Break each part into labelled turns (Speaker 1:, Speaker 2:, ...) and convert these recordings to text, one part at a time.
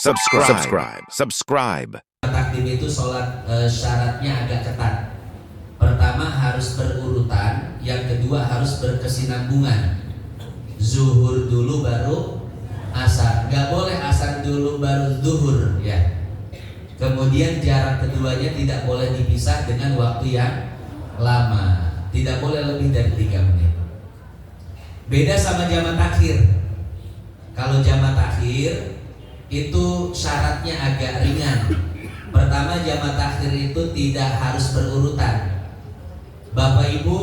Speaker 1: Subscribe.
Speaker 2: Takdim itu sholat syaratnya agak ketat. Pertama harus berurutan, yang kedua harus berkesinambungan. Zuhur dulu baru asar, nggak boleh asar dulu baru zuhur ya. Kemudian jarak keduanya tidak boleh dipisah dengan waktu yang lama, tidak boleh lebih dari 3 menit. Beda sama jamak takhir. Kalau jamak takhir itu syaratnya agak ringan. Pertama, jamak takhir itu tidak harus berurutan. Bapak Ibu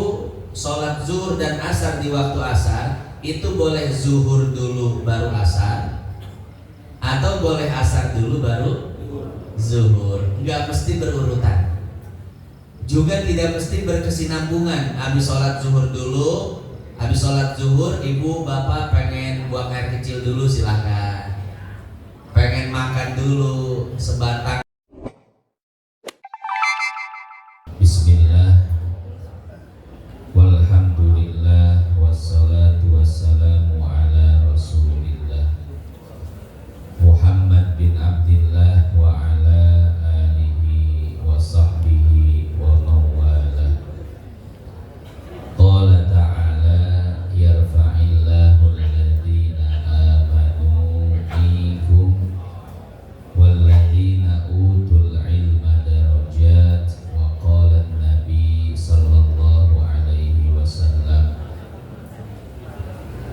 Speaker 2: sholat zuhur dan asar di waktu asar itu boleh zuhur dulu baru asar, atau boleh asar dulu baru zuhur. Nggak mesti berurutan. Juga tidak mesti berkesinambungan. Habis sholat zuhur dulu, habis sholat zuhur ibu bapak pengen buang air kecil dulu, silahkan. Pengen makan dulu sebatang. Bismillah, walhamdulillah, wassalatu wassalamu ala rasulillah Muhammad bin Abdillah wa ala alihi wa sahbihi wa mawala. Qala ta'ala yarfa'illahu alladhina amanu minkum walladhina utul ilma darajat. Wa qala an-nabi sallallahu alaihi wasallam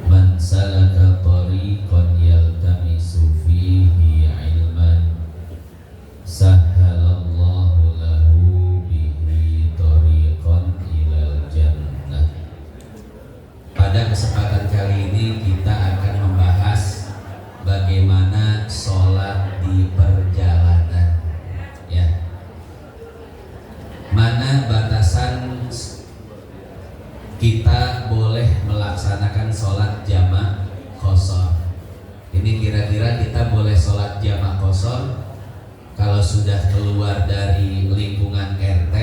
Speaker 2: man salaka tariqan yaltamisu fihi ilman sahhalallahu lahu bihi tariqan ilal jannah. Pada kesempatan kali ini kita akan membahas bagaimana sholat di perjalanan ya. Mana batasan kita boleh melaksanakan sholat jamak qashar. Ini kira-kira kita boleh sholat jamak qashar kalau sudah keluar dari lingkungan RT,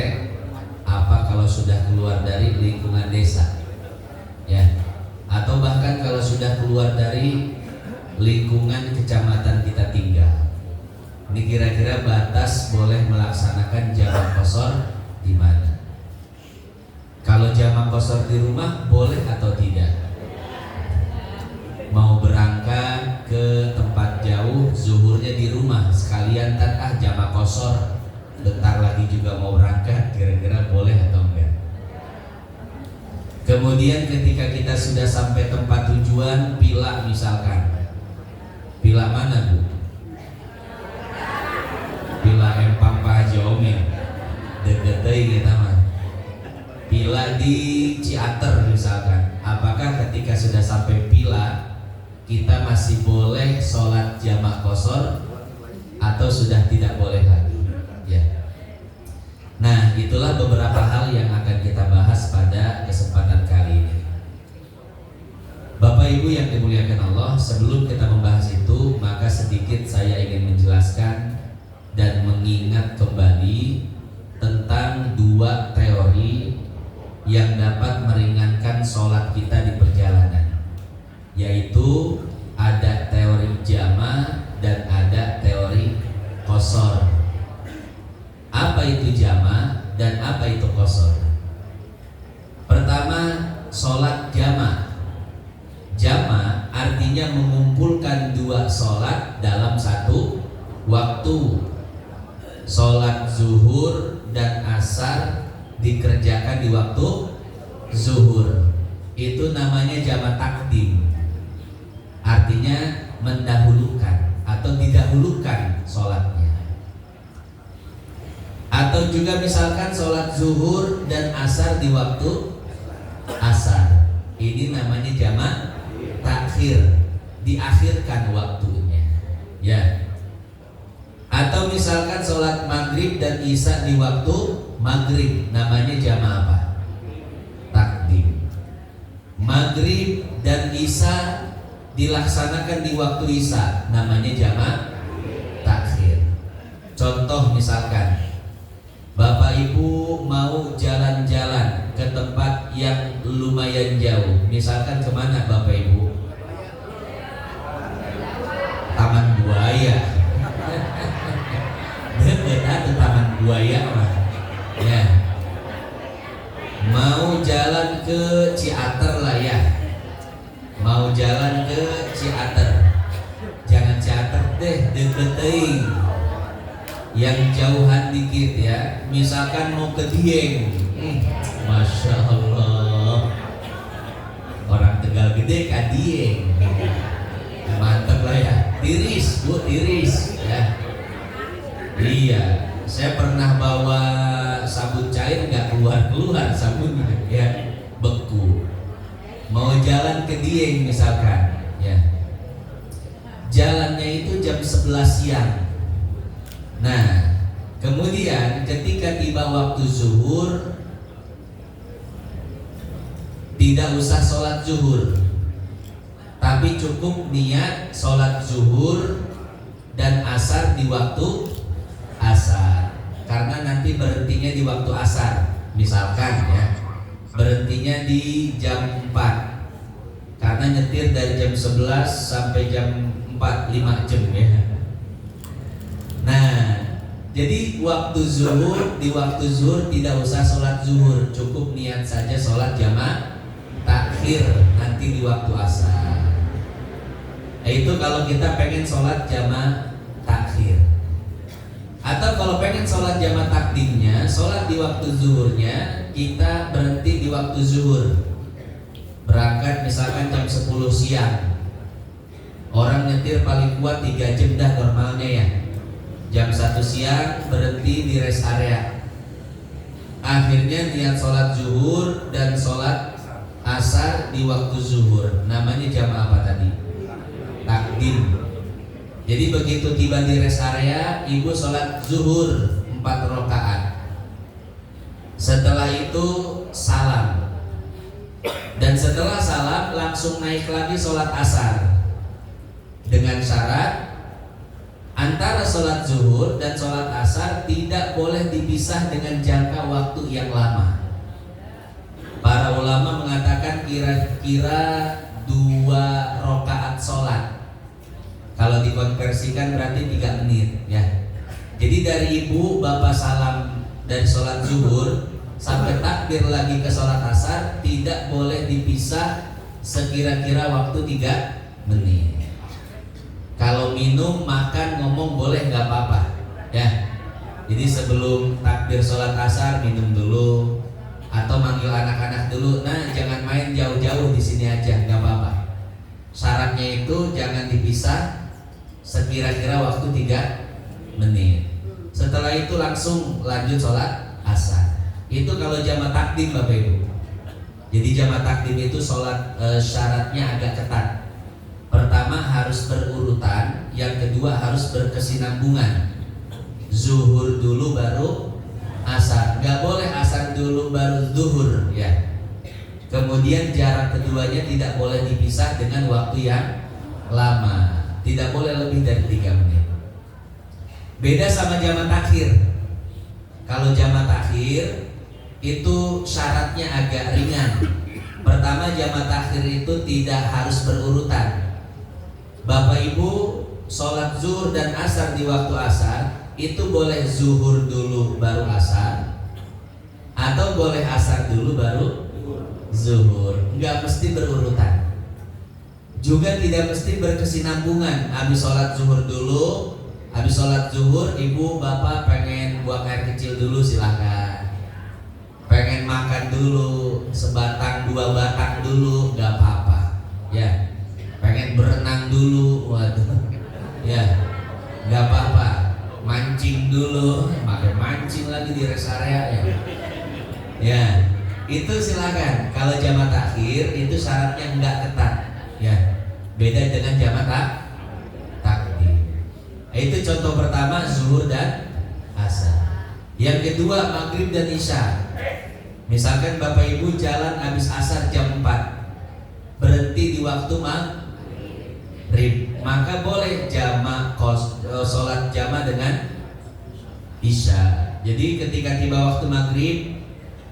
Speaker 2: apa kalau sudah keluar dari lingkungan desa ya, atau bahkan kalau sudah keluar dari lingkungan kecamatan kita tinggal. Ini kira-kira batas boleh melaksanakan jamak qashar di mana? Kalau jamak qashar di rumah boleh atau tidak? Mau berangkat ke tempat jauh, zuhurnya di rumah sekalian jamak qashar, bentar lagi juga mau berangkat, kira-kira boleh atau enggak? Kemudian ketika kita sudah sampai tempat tujuan, Pila misalkan, Pila mana Bu? Pila Empang Pak Haji Omil, deg-deg kita mah. Pila di Ciater misalkan, apakah ketika sudah sampai Pila kita masih boleh sholat jamak qashar atau sudah tidak boleh lagi ya? Nah, itulah beberapa hal yang akan kita bahas pada kesempatan kali ini. Bapak Ibu yang dimuliakan Allah, sebelum kita membahas itu, maka sedikit saya ingin menjelaskan dan mengingat kembali tentang 2 teori yang dapat meringankan sholat kita di perjalanan, yaitu ada teori jamak dan ada teori qashar. Apa itu jamak dan apa itu qashar? Pertama, sholat jamak. Jamak artinya mengumpulkan 2 sholat dalam satu waktu. Sholat zuhur dan asar dikerjakan di waktu zuhur, itu namanya jamak takdim. Artinya mendahulukan atau didahulukan sholatnya. Atau juga misalkan sholat zuhur dan asar di waktu asar, ini namanya jamak takhir, diakhirkan waktunya ya. Atau misalkan sholat maghrib dan isya di waktu maghrib, namanya jamak apa? Takdim. Maghrib dan isya dilaksanakan di waktu isya, namanya jamak takhir. Contoh misalkan Bapak Ibu mau jalan-jalan ke tempat yang lumayan jauh, misalkan kemana Bapak Ibu? Taman Buaya. buaya mah. Ya. Mau jalan ke Ciater lah ya. Mau jalan ke Ciater. Jangan Ciater deh, deket teuing. Yang jauhan dikit ya. Misalkan mau ke Dieng. Masya Allah. Orang Tegal Gede ke Dieng. Mantap lah ya. Tiris, Bu, tiris ya. Iya, saya pernah bawa sabun cair nggak keluar sabunnya ya, beku. Mau jalan ke Dieng misalkan ya, jalannya itu jam 11 siang. Nah kemudian ketika tiba waktu zuhur, tidak usah sholat zuhur, tapi cukup niat sholat zuhur dan asar di waktu asar, karena nanti berhentinya di waktu asar. Misalkan ya, berhentinya di jam 4, karena nyetir dari jam 11 sampai jam 4, 5 jam ya. Nah, jadi waktu zuhur, di waktu zuhur tidak usah sholat zuhur, cukup niat saja sholat jamaah takhir nanti di waktu asar. Nah, itu kalau kita pengen sholat jamaah takhir. Atau kalau pengen sholat jamaah takdimnya, sholat di waktu zuhurnya, kita berhenti di waktu zuhur. Berangkat misalkan jam 10 siang. Orang nyetir paling kuat 3 jam dah normalnya ya. Jam 1 siang berhenti di rest area. Akhirnya niat sholat zuhur dan sholat asar di waktu zuhur. Namanya jamaah apa tadi? Takdim. Jadi begitu tiba di rest area, ibu sholat zuhur 4 rakaat. Setelah itu salam. Dan setelah salam langsung naik lagi sholat asar. Dengan syarat antara sholat zuhur dan sholat asar tidak boleh dipisah dengan jangka waktu yang lama. Para ulama mengatakan kira-kira 2 rakaat sholat. Kalau dikonversikan berarti 3 menit ya. Jadi dari ibu bapak salam dari sholat zuhur sampai takbir lagi ke sholat asar tidak boleh dipisah sekira-kira waktu 3 menit. Kalau minum, makan, ngomong boleh nggak apa-apa ya. Jadi sebelum takbir sholat asar minum dulu atau manggil anak-anak dulu. Nah jangan main jauh-jauh, di sini aja nggak apa-apa. Syaratnya itu jangan dipisah sekira-kira waktu 3 menit. Setelah itu langsung lanjut sholat asar. Itu kalau jamaah takdim Bapak Ibu. Jadi jamaah takdim itu sholat syaratnya agak ketat. Pertama harus berurutan, yang kedua harus berkesinambungan. Zuhur dulu baru asar. Gak boleh asar dulu baru zuhur ya. Kemudian jarak keduanya tidak boleh dipisah dengan waktu yang lama. Tidak boleh lebih dari 3 menit. Beda sama jamaah takhir. Kalau jamaah takhir itu syaratnya agak ringan. Pertama, jamaah takhir itu tidak harus berurutan. Bapak Ibu sholat zuhur dan asar di waktu asar itu boleh zuhur dulu baru asar, atau boleh asar dulu baru zuhur. Enggak mesti berurutan. Juga tidak mesti berkesinambungan. Habis sholat zuhur dulu, habis sholat zuhur ibu bapak pengen buang air kecil dulu silahkan. Pengen makan dulu sebatang 2 batang dulu nggak apa-apa ya. Pengen berenang dulu, waduh ya nggak apa-apa. Mancing dulu, pakai mancing lagi di rest area ya. Ya itu silakan. Kalau jamaah takhir itu syaratnya nggak ketat ya, beda dengan jamaah takdim. Itu contoh pertama zuhur dan asar. Yang kedua maghrib dan isya. Misalkan Bapak Ibu jalan habis asar jam 4, berhenti di waktu maghrib, maka boleh sholat jamaah dengan isya. Jadi ketika tiba waktu maghrib,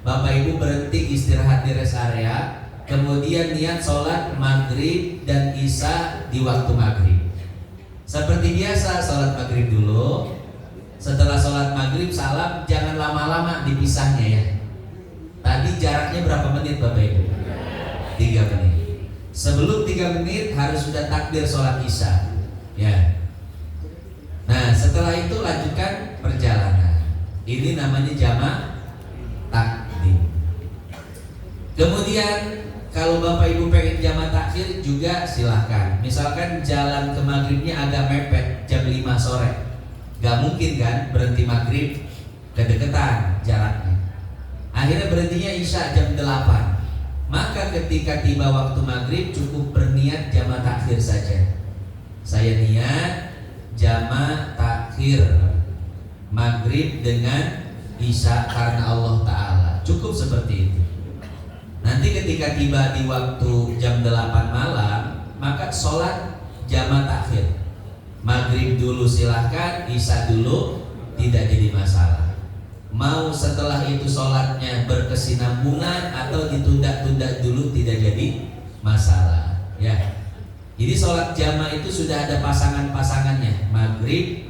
Speaker 2: Bapak Ibu berhenti istirahat di rest area, kemudian niat sholat maghrib dan isya di waktu maghrib. Seperti biasa sholat maghrib dulu, Setelah sholat maghrib salam, jangan lama-lama dipisahnya ya. Tadi jaraknya berapa menit Bapak Ibu? 3 menit. Sebelum 3 menit harus sudah takbir sholat isya ya. Nah setelah itu lanjutkan perjalanan. Ini namanya jamak takdim. Kemudian kalau Bapak Ibu pengen jamak takhir juga silahkan. Misalkan jalan ke maghribnya agak mepet jam 5 sore, gak mungkin kan berhenti maghrib, kedekatan jaraknya. Akhirnya berhentinya isya jam 8. Maka ketika tiba waktu maghrib cukup berniat jamak takhir saja. Saya niat jamak takhir maghrib dengan isya karena Allah Ta'ala. Cukup seperti itu. Nanti ketika tiba di waktu jam 8 malam, maka sholat jamak takhir. Maghrib dulu silahkan, isya dulu tidak jadi masalah. Mau setelah itu sholatnya berkesinambungan atau ditunda-tunda dulu tidak jadi masalah ya. Jadi sholat jamak itu sudah ada pasangan-pasangannya. Maghrib,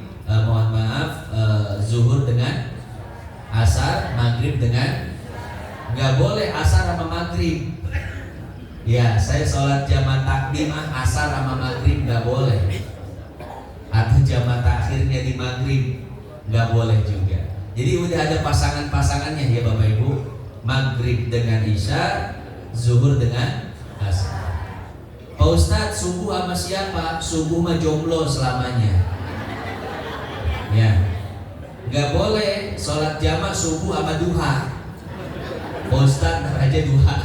Speaker 2: zuhur dengan asar, maghrib dengan, nggak boleh asar sama maghrib. Ya, saya sholat jamak takdim asar sama maghrib nggak boleh. Atau jamak takhirnya di maghrib nggak boleh juga. Jadi udah ada pasangan-pasangannya ya Bapak Ibu. Maghrib dengan isya, zuhur dengan asar. Pak Ustadz, subuh sama siapa? Subuh mah jomblo selamanya. Ya, nggak boleh sholat jamak subuh sama duha. Pak Ustadz ntar aja duha,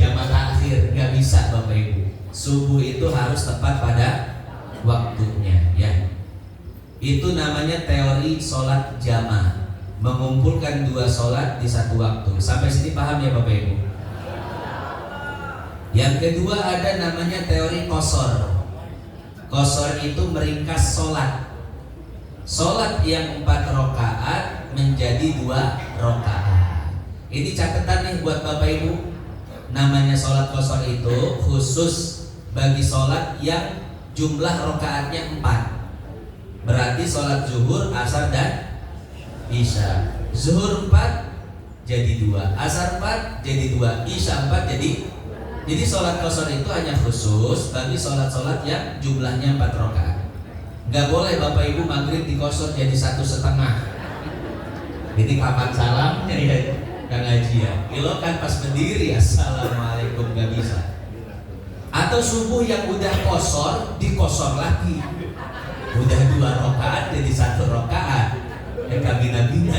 Speaker 2: jamak takhir, nggak bisa Bapak Ibu. Subuh itu harus tepat pada waktunya ya. Itu namanya teori sholat jamak, mengumpulkan 2 sholat di satu waktu. Sampai sini paham ya Bapak Ibu? Yang kedua ada namanya teori qashar. Qashar itu meringkas sholat. Sholat yang 4 rakaat menjadi 2 rakaat. Ini catatan nih buat Bapak Ibu. Namanya sholat qashar itu khusus bagi sholat yang jumlah rakaatnya 4. Berarti sholat zuhur, asar dan isya. Zuhur 4 jadi 2, asar 4 jadi 2, isya 4 jadi. Jadi sholat qashar itu hanya khusus bagi sholat-sholat yang jumlahnya 4 rakaat. Gak boleh Bapak Ibu maghrib di qashar jadi 1,5. Ini kapan salamnya ya Kang Haji ya? Kilo kan pas berdiri assalamualaikum, gak bisa. Atau subuh yang udah qashar di qashar lagi. Udah 2 rakaat jadi 1 rakaat. Kabina-bina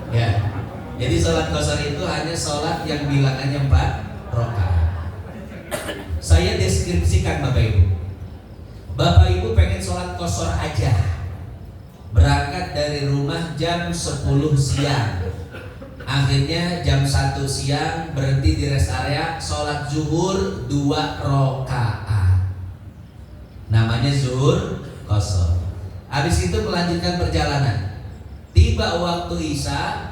Speaker 2: ya. Jadi sholat qashar itu hanya sholat yang bilangannya 4 rakaat. Saya deskripsikan Bapak Ibu. Bapak Ibu pengen sholat qashar aja, berangkat dari rumah jam 10 siang, akhirnya jam 1 siang berhenti di rest area, sholat zuhur 2 rakaat. Namanya zuhur qashar. Habis itu melanjutkan perjalanan. Tiba waktu isya,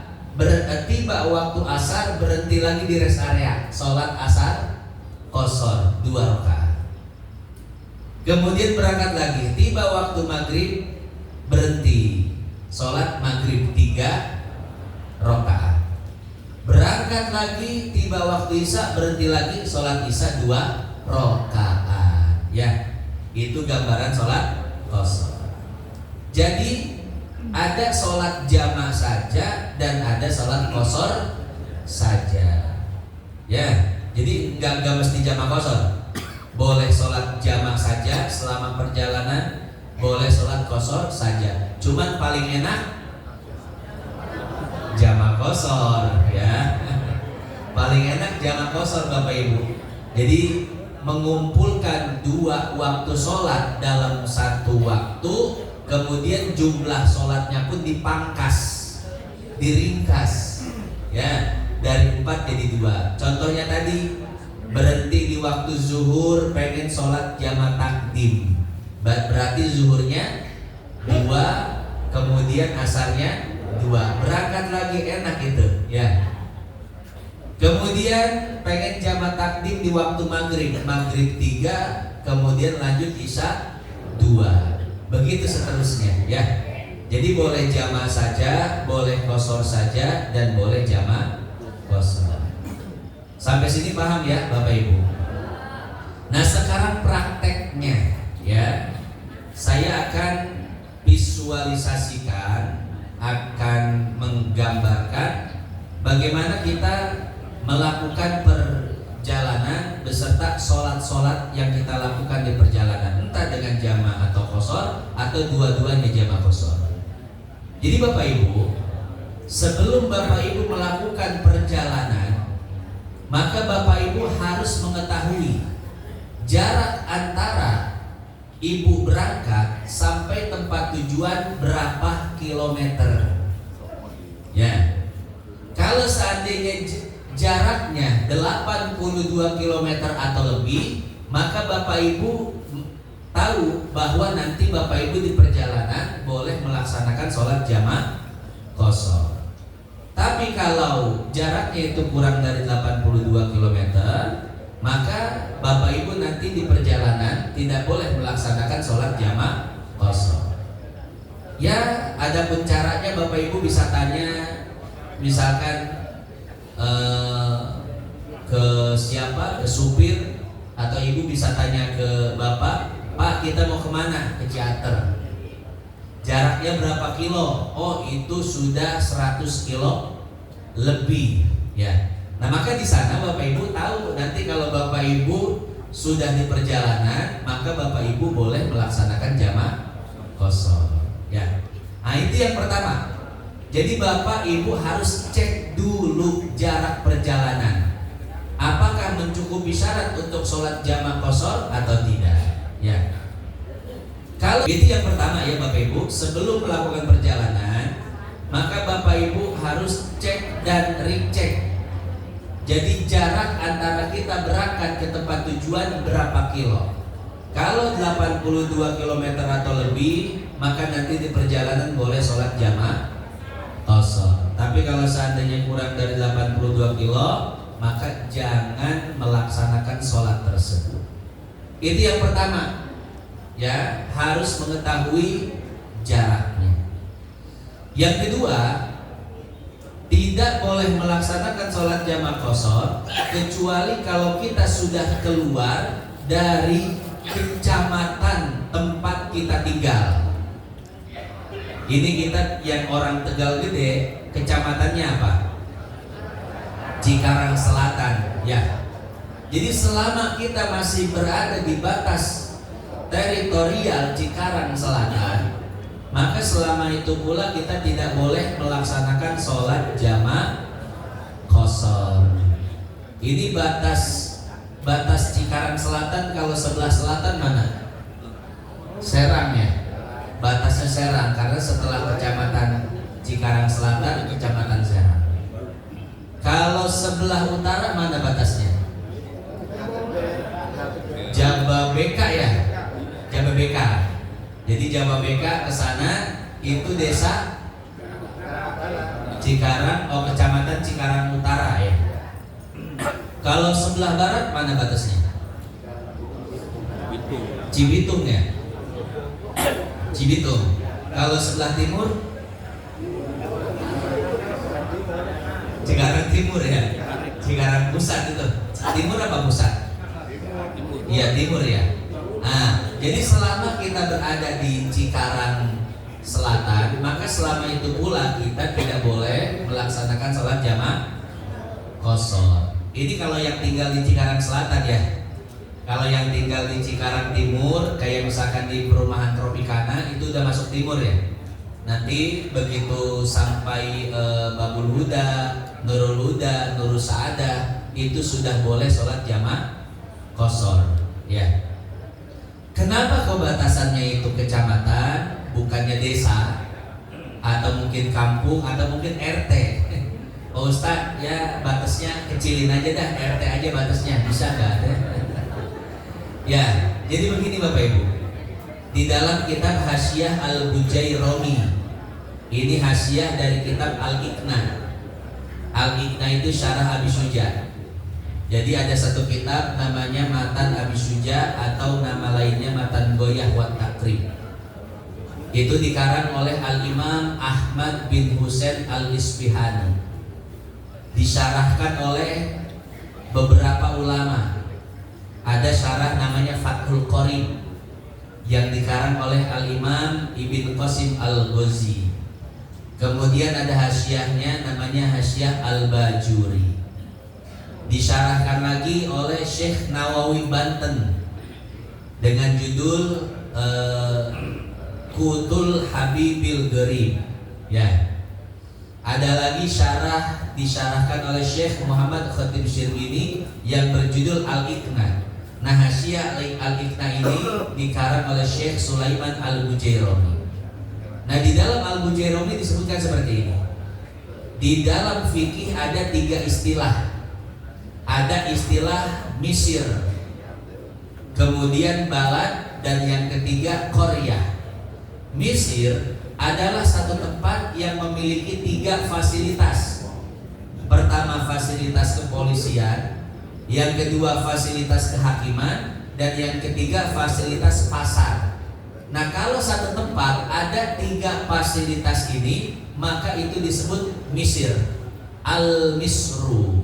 Speaker 2: tiba waktu asar berhenti lagi di rest area, sholat asar qashar 2 rakaat. Kemudian berangkat lagi, tiba waktu maghrib berhenti, sholat maghrib 3 rakaat. Berangkat lagi, tiba waktu isya berhenti lagi, sholat isya 2 rakaat. Ya, itu gambaran sholat qashar. Jadi ada sholat jamak saja dan ada sholat qashar saja. Ya, jadi nggak mesti jamak qashar. Boleh sholat jamak saja selama perjalanan, boleh sholat qashar saja. Cuman paling enak jamak qashar ya. Paling enak jamak qashar Bapak Ibu. Jadi mengumpulkan 2 waktu sholat dalam 1 waktu, kemudian jumlah sholatnya pun dipangkas, diringkas ya, dari 4 jadi 2. Contohnya tadi berhenti di waktu zuhur, pengen sholat jamak takdim, berarti zuhurnya 2, kemudian asarnya 2, berangkat lagi, enak itu ya. Kemudian pengen jamak takdim di waktu maghrib, maghrib 3, kemudian lanjut isya 2, begitu seterusnya ya. Jadi boleh jama saja, boleh qashar saja, dan boleh jama qashar. Sampai sini paham ya Bapak Ibu? Nah sekarang prakteknya ya, saya akan visualisasikan, akan menggambarkan bagaimana kita melakukan perjalanan beserta sholat-sholat yang kita lakukan di perjalanan, entah dengan jama atau qashar atau dua-duanya jama qashar. Jadi Bapak Ibu, sebelum Bapak Ibu melakukan perjalanan, maka Bapak Ibu harus mengetahui jarak antara Ibu berangkat sampai tempat tujuan berapa kilometer. Ya. Kalau seandainya jaraknya 82 kilometer atau lebih, maka Bapak Ibu tahu bahwa nanti Bapak Ibu di perjalanan boleh melaksanakan sholat jama qashar. Tapi kalau jaraknya itu kurang dari 82 km, maka Bapak Ibu nanti di perjalanan tidak boleh melaksanakan sholat jama qashar. Ya, adapun caranya Bapak Ibu bisa tanya, misalkan ke siapa, ke supir, atau Ibu bisa tanya ke Bapak, Pak, kita mau kemana? Ke Ciater. Jaraknya berapa kilo? Oh, itu sudah 100 kilo lebih. Ya. Nah, maka di sana Bapak Ibu tahu nanti kalau Bapak Ibu sudah di perjalanan, maka Bapak Ibu boleh melaksanakan jama qashar. Ya. Nah, itu yang pertama. Jadi Bapak Ibu harus cek dulu jarak perjalanan. Apakah mencukupi syarat untuk sholat jama qashar atau tidak? Ya. Kalau itu yang pertama ya Bapak Ibu, sebelum melakukan perjalanan, maka Bapak Ibu harus cek dan recheck. Jadi jarak antara kita berangkat ke tempat tujuan berapa kilo. Kalau 82 km atau lebih, maka nanti di perjalanan boleh sholat jama qashar. Tapi kalau seandainya kurang dari 82 kilo, maka jangan melaksanakan sholat tersebut. Itu yang pertama. Ya, harus mengetahui jaraknya. Yang kedua, tidak boleh melaksanakan sholat jama qashar kecuali kalau kita sudah keluar dari kecamatan tempat kita tinggal. Ini kita yang orang Tegal Gede, kecamatannya apa? Cikarang Selatan. Ya. Jadi selama kita masih berada di batas teritorial Cikarang Selatan, maka selama itu pula kita tidak boleh melaksanakan sholat jama qashar. Ini batas Cikarang Selatan. Kalau sebelah selatan mana? Serang ya. Batasnya Serang, karena setelah kecamatan Cikarang Selatan kecamatan Serang. Kalau sebelah utara mana batasnya? Jababeka ya. Jababeka. Jadi Jababeka ke sana itu desa Cikarang, kecamatan Cikarang Utara ya. Kalau sebelah barat mana batasnya? Cibitung ya. Cibitung. Kalau sebelah timur Cikarang Timur ya. Cikarang Pusat itu. Timur apa pusat? Iya, timur ya. Nah, jadi selama kita berada di Cikarang Selatan, maka selama itu pula kita tidak boleh melaksanakan sholat jama qashar. Ini kalau yang tinggal di Cikarang Selatan ya. Kalau yang tinggal di Cikarang Timur, kayak misalkan di perumahan Tropicana, itu udah masuk timur ya. Nanti begitu sampai Babul Huda, Nurul Huda, Nurul Saadah, itu sudah boleh sholat jama qashar ya. Kenapa kok batasannya itu kecamatan, bukannya desa, atau mungkin kampung, atau mungkin RT? Oh Ustaz, ya batasnya kecilin aja dah, RT aja batasnya, bisa nggak? Ya, jadi begini Bapak Ibu. Di dalam kitab Hasyiah Al-Bujaironi, ini hasyiah dari kitab Al-Iqna. Al-Iqna itu syarah Abi Suja. Jadi ada satu kitab namanya Matan Abi Suja, atau nama lainnya Matan Goyah wa Takrib. Itu dikarang oleh Al-Imam Ahmad bin Husain Al-Isfihani, disyarahkan oleh beberapa ulama. Ada syarah namanya Fathul Qorib yang dikarang oleh Al-Imam Ibn Qasim Al-Ghazi. Kemudian ada hasyiahnya namanya Hasyiah Al-Bajuri, disyarahkan lagi oleh Syekh Nawawi Banten dengan judul Qutul Habibil Gharib. Ya. Ada lagi syarah disyarahkan oleh Syekh Muhammad Khatib Syirkini yang berjudul Al-Iqna. Nah, hasyiah Al-Iqna ini dikarang oleh Syekh Sulaiman Al-Bujairami. Nah, di dalam Al-Bujairami disebutkan seperti ini. Di dalam fikih ada 3 istilah. Ada istilah Misir, kemudian balad, dan yang ketiga Korea. Mesir adalah satu tempat yang memiliki 3 fasilitas. Pertama, fasilitas kepolisian, yang kedua fasilitas kehakiman, dan yang ketiga fasilitas pasar. Nah, kalau satu tempat ada 3 fasilitas ini, maka itu disebut Mesir, Al-Misru.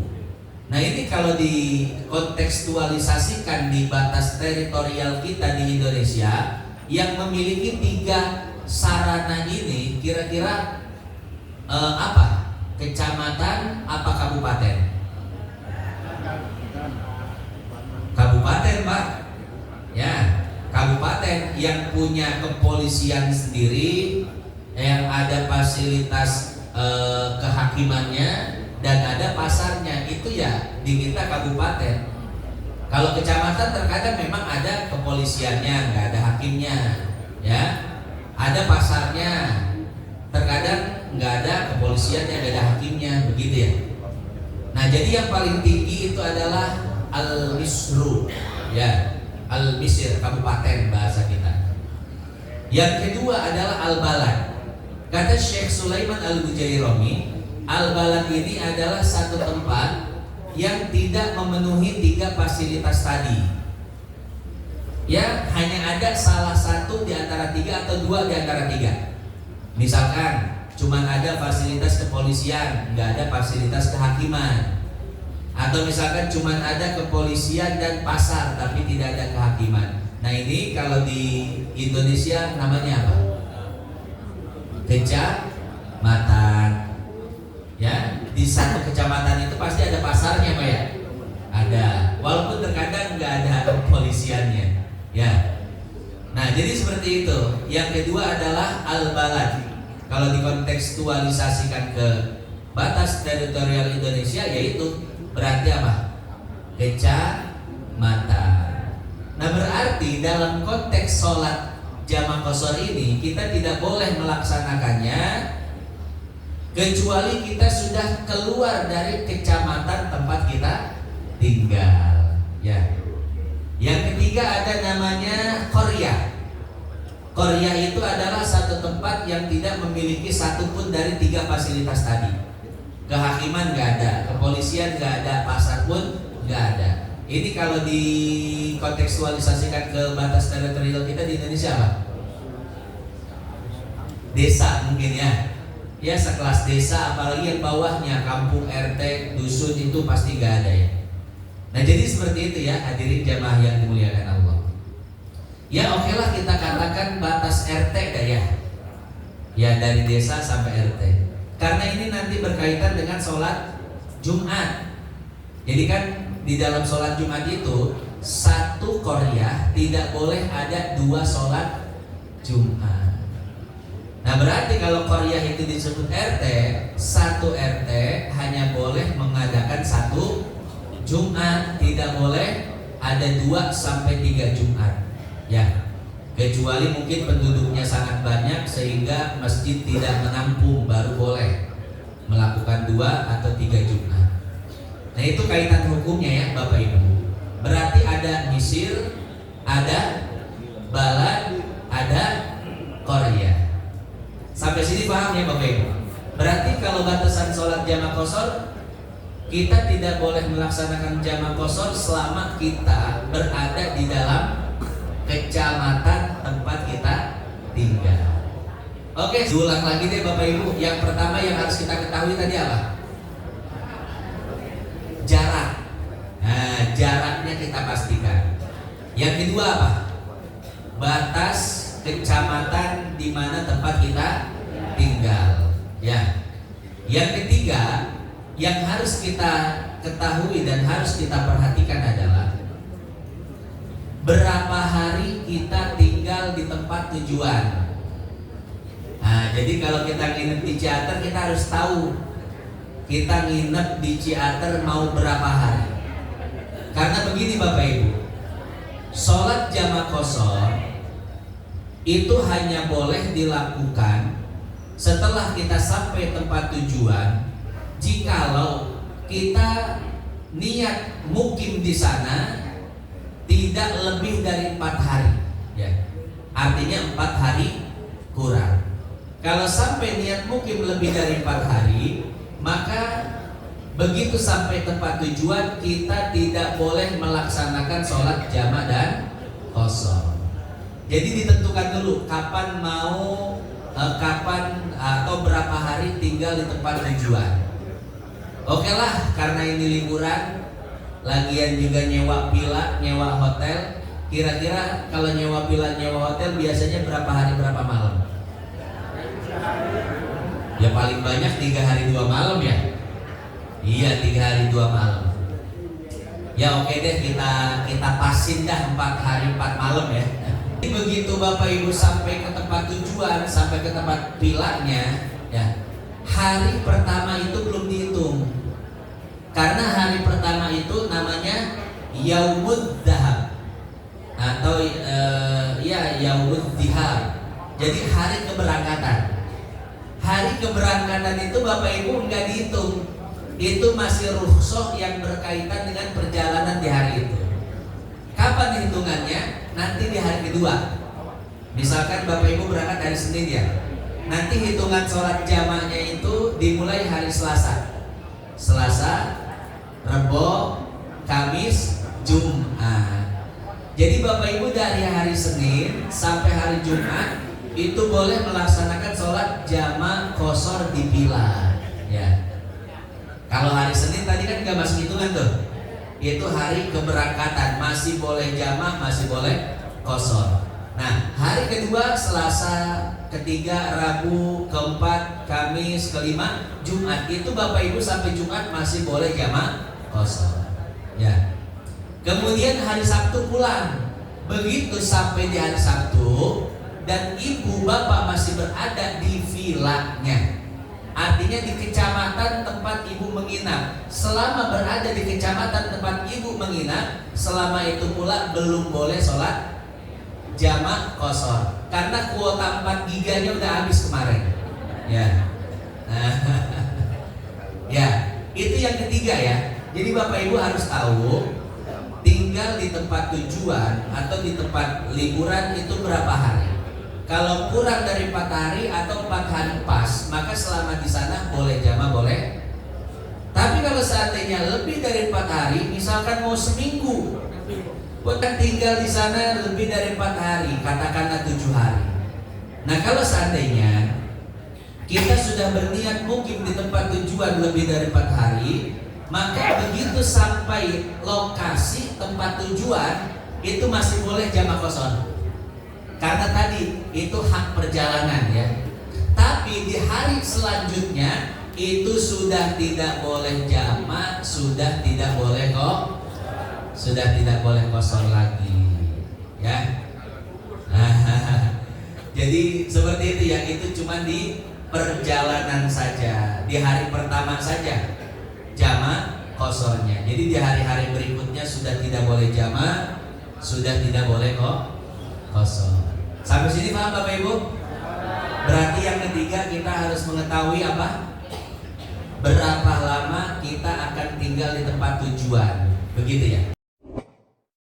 Speaker 2: Nah, ini kalau dikontekstualisasikan di batas teritorial kita di Indonesia yang memiliki 3 sarana ini, kira-kira apa? Kecamatan apa kabupaten? Kabupaten, Pak. Ya, kabupaten yang punya kepolisian sendiri, yang ada fasilitas kehakimannya dan ada pasarnya, itu ya di kita kabupaten. Kalau kecamatan terkadang memang ada kepolisiannya, nggak ada hakimnya, ya. Ada pasarnya, terkadang nggak ada kepolisiannya, nggak ada hakimnya, begitu ya. Nah, jadi yang paling tinggi itu adalah Al-Misru, ya, Al-Misir, kabupaten bahasa kita. Yang kedua adalah Al-Balad. Kata Syekh Sulaiman Al-Bujairami, Al-Balad ini adalah satu tempat yang tidak memenuhi 3 fasilitas tadi. Ya, hanya ada salah satu di antara 3 atau 2 di antara 3. Misalkan cuman ada fasilitas kepolisian, nggak ada fasilitas kehakiman. Atau misalkan cuman ada kepolisian dan pasar tapi tidak ada kehakiman. Nah, ini kalau di Indonesia namanya apa? Kecamatan. Ya, di satu kecamatan itu pasti ada pasarnya, Pak ya? Ada, walaupun terkadang nggak ada kepolisiannya, ya. Nah, jadi seperti itu. Yang kedua adalah Al-Balad. Kalau dikontekstualisasikan ke batas teritorial Indonesia, yaitu berarti apa? Kecamatan. Nah, berarti dalam konteks sholat jamaah qashar ini kita tidak boleh melaksanakannya kecuali kita sudah keluar dari kecamatan tempat kita tinggal, ya. Yang ketiga ada namanya Korea. Korea itu adalah satu tempat yang tidak memiliki satupun dari 3 fasilitas tadi. Kehakiman nggak ada, kepolisian nggak ada, pasar pun nggak ada. Ini kalau dikontekstualisasikan ke batas teritorial kita di Indonesia apa? Desa mungkin ya. Ya, sekelas desa, apalagi yang bawahnya kampung, RT, dusun, itu pasti gak ada ya. Nah, jadi seperti itu ya, hadirin jamaah yang dimuliakan Allah. Ya, oke lah kita katakan batas RT dah ya. Ya, dari desa sampai RT. Karena ini nanti berkaitan dengan sholat Jumat. Jadi kan di dalam sholat Jumat itu satu Korea tidak boleh ada 2 sholat Jumat. Nah, berarti kalau Korea itu disebut RT, satu RT hanya boleh mengadakan 1 Jumat, tidak boleh ada 2 sampai 3 Jumat. Ya, kecuali mungkin penduduknya sangat banyak sehingga masjid tidak menampung, baru boleh melakukan 2 atau 3 Jumat. Nah, itu kaitan hukumnya ya Bapak Ibu. Berarti ada Mesir, ada Balad, ada Korea. Sampai sini paham ya Bapak Ibu? Berarti kalau batasan sholat jamaah qashar, kita tidak boleh melaksanakan jamaah qashar selama kita berada di dalam kecamatan tempat kita tinggal. Oke, diulang lagi deh Bapak Ibu. Yang pertama yang harus kita ketahui tadi apa? Jarak. Nah, jaraknya kita pastikan. Yang kedua apa? Batas kecamatan di mana tempat kita tinggal. Ya. Yang ketiga yang harus kita ketahui dan harus kita perhatikan adalah berapa hari kita tinggal di tempat tujuan. Nah, jadi kalau kita nginep di Ciater, kita harus tahu kita nginep di Ciater mau berapa hari. Karena begini Bapak Ibu, sholat jamaah qashar itu hanya boleh dilakukan setelah kita sampai tempat tujuan, jikalau kita niat mukim di sana tidak lebih dari 4 hari, ya. Artinya 4 hari kurang. Kalau sampai niat mukim lebih dari 4 hari, maka begitu sampai tempat tujuan kita tidak boleh melaksanakan sholat jamaah dan qashar. Jadi ditentukan dulu kapan mau, kapan atau berapa hari tinggal di tempat tujuan. Oke lah, karena ini liburan, lagian juga nyewa villa, nyewa hotel. Kira-kira kalau nyewa villa, nyewa hotel biasanya berapa hari berapa malam? Ya paling banyak 3 hari 2 malam ya. Iya, 3 hari 2 malam. Ya oke deh, kita pasin dah 4 hari 4 malam ya. Begitu Bapak Ibu sampai ke tempat tujuan, sampai ke tempat villanya, ya, hari pertama itu belum dihitung. Karena hari pertama itu namanya Yaumud Dahab atau Yaumud Dihar. Jadi hari keberangkatan. Hari keberangkatan itu Bapak Ibu nggak dihitung. Itu masih rukhsah yang berkaitan dengan perjalanan di hari itu. Kapan hitungannya? Nanti di hari kedua. Misalkan Bapak Ibu berangkat dari Senin ya. Nanti hitungan sholat jamaahnya itu dimulai hari Selasa. Selasa, Rebo, Kamis, Jumat. Jadi Bapak Ibu dari hari Senin sampai hari Jumat itu boleh melaksanakan sholat jamaah qashar di villa, ya. Kalau hari Senin tadi kan nggak masuk hitungan tuh, itu hari keberangkatan, masih boleh jamaah, masih boleh qashar. Nah, hari kedua Selasa, ketiga Rabu, keempat Kamis, kelima Jumat itu Bapak Ibu sampai Jumat masih boleh jamaah qashar, ya. Kemudian hari Sabtu pulang. Begitu sampai di hari Sabtu dan ibu bapak masih berada di villanya, artinya di kecamatan tempat ibu menginap. Selama berada di kecamatan tempat ibu menginap, selama itu pula belum boleh sholat jamaah qashar karena kuota 4 giganya udah habis kemarin, ya. Ya, itu yang ketiga ya. Jadi Bapak Ibu harus tahu tinggal di tempat tujuan atau di tempat liburan itu berapa hari. Kalau kurang dari 4 hari atau 4 hari pas, maka selama di sana boleh jamaah, boleh. Tapi kalau seandainya lebih dari 4 hari, misalkan mau seminggu, bukan tinggal di sana lebih dari 4 hari, katakanlah 7 hari. Nah, kalau seandainya kita sudah berniat mukim di tempat tujuan lebih dari 4 hari, maka begitu sampai lokasi tempat tujuan itu masih boleh jamaah qashar. Karena tadi itu hak perjalanan ya. Tapi di hari selanjutnya itu sudah tidak boleh jamaah, sudah tidak boleh qashar lagi, ya. Jadi seperti itu ya, itu cuma di perjalanan saja, di hari pertama saja jamaah qasharnya. Jadi di hari-hari berikutnya sudah tidak boleh jamaah, sudah tidak boleh qashar. Sampai sini paham Bapak Ibu? Berarti yang ketiga kita harus mengetahui apa? Berapa lama kita akan tinggal di tempat tujuan. Begitu ya.